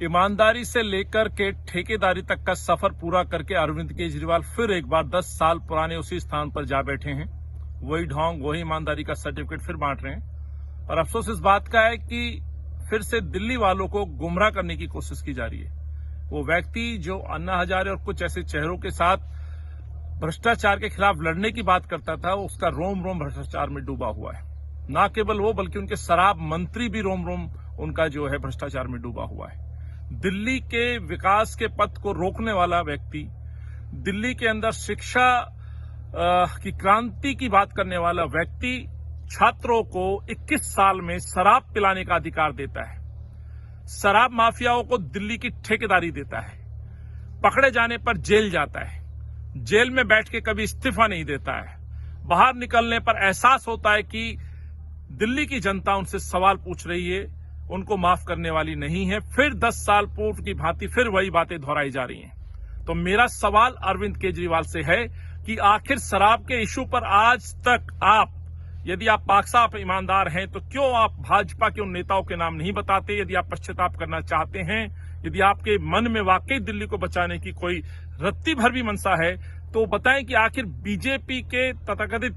ईमानदारी से लेकर के ठेकेदारी तक का सफर पूरा करके अरविंद केजरीवाल फिर एक बार 10 साल पुराने उसी स्थान पर जा बैठे हैं। वही ढोंग, वही ईमानदारी का सर्टिफिकेट फिर बांट रहे हैं। और अफसोस इस बात का है कि फिर से दिल्ली वालों को गुमराह करने की कोशिश की जा रही है। वो व्यक्ति जो अन्ना हजारे और कुछ ऐसे चेहरों के साथ भ्रष्टाचार के खिलाफ लड़ने की बात करता था, उसका रोम रोम भ्रष्टाचार में डूबा हुआ है। न केवल वो, बल्कि उनके शराब मंत्री भी रोम रोम उनका जो है भ्रष्टाचार में डूबा हुआ है। दिल्ली के विकास के पथ को रोकने वाला व्यक्ति, दिल्ली के अंदर शिक्षा की क्रांति की बात करने वाला व्यक्ति छात्रों को 21 साल में शराब पिलाने का अधिकार देता है। शराब माफियाओं को दिल्ली की ठेकेदारी देता है। पकड़े जाने पर जेल जाता है। जेल में बैठ के कभी इस्तीफा नहीं देता है। बाहर निकलने पर एहसास होता है कि दिल्ली की जनता उनसे सवाल पूछ रही है, उनको माफ करने वाली नहीं है। फिर 10 साल पूर्व की भांति फिर वही बातें दोहराई जा रही हैं। तो मेरा सवाल अरविंद केजरीवाल से है कि आखिर शराब के इशू पर आज तक आप, यदि आप पाक-साफ ईमानदार हैं, तो क्यों आप भाजपा के उन नेताओं के नाम नहीं बताते? यदि आप पश्चाताप करना चाहते हैं, यदि आपके मन में वाकई दिल्ली को बचाने की कोई रत्ती भर भी मंशा है, तो बताएं कि आखिर बीजेपी के तथाकथित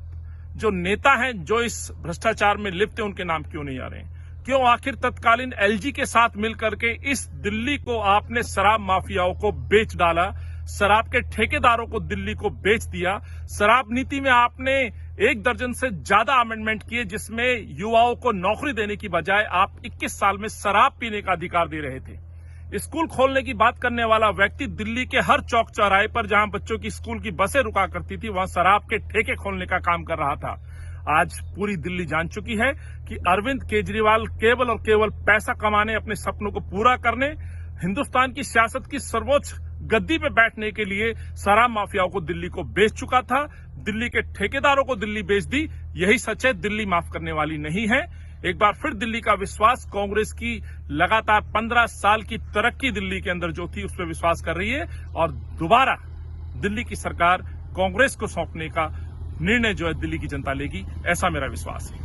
जो नेता हैं, जो इस भ्रष्टाचार में लिप्त हैं, उनके नाम क्यों नहीं आ रहे हैं? क्यों आखिर तत्कालीन एलजी के साथ मिलकर के इस दिल्ली को आपने शराब माफियाओं को बेच डाला, शराब के ठेकेदारों को दिल्ली को बेच दिया। शराब नीति में आपने 1 दर्जन से ज्यादा अमेंडमेंट किए, जिसमें युवाओं को नौकरी देने की बजाय आप 21 साल में शराब पीने का अधिकार दे रहे थे। स्कूल खोलने की बात करने वाला व्यक्ति दिल्ली के हर चौक चौराहे पर जहां बच्चों की स्कूल की बसें रुका करती थी, वहां शराब के ठेके खोलने का काम कर रहा था। आज पूरी दिल्ली जान चुकी है कि अरविंद केजरीवाल केवल और केवल पैसा कमाने, अपने सपनों को पूरा करने, हिंदुस्तान की सियासत की सर्वोच्च गद्दी पे बैठने के लिए शराब माफियाओं को दिल्ली को बेच चुका था। दिल्ली के ठेकेदारों को दिल्ली बेच दी। यही सच है, दिल्ली माफ करने वाली नहीं है। एक बार फिर दिल्ली का विश्वास कांग्रेस की लगातार 15 साल की तरक्की दिल्ली के अंदर जो थी, उस पर विश्वास कर रही है और दोबारा दिल्ली की सरकार कांग्रेस को सौंपने का निर्णय जो है दिल्ली की जनता लेगी, ऐसा मेरा विश्वास है।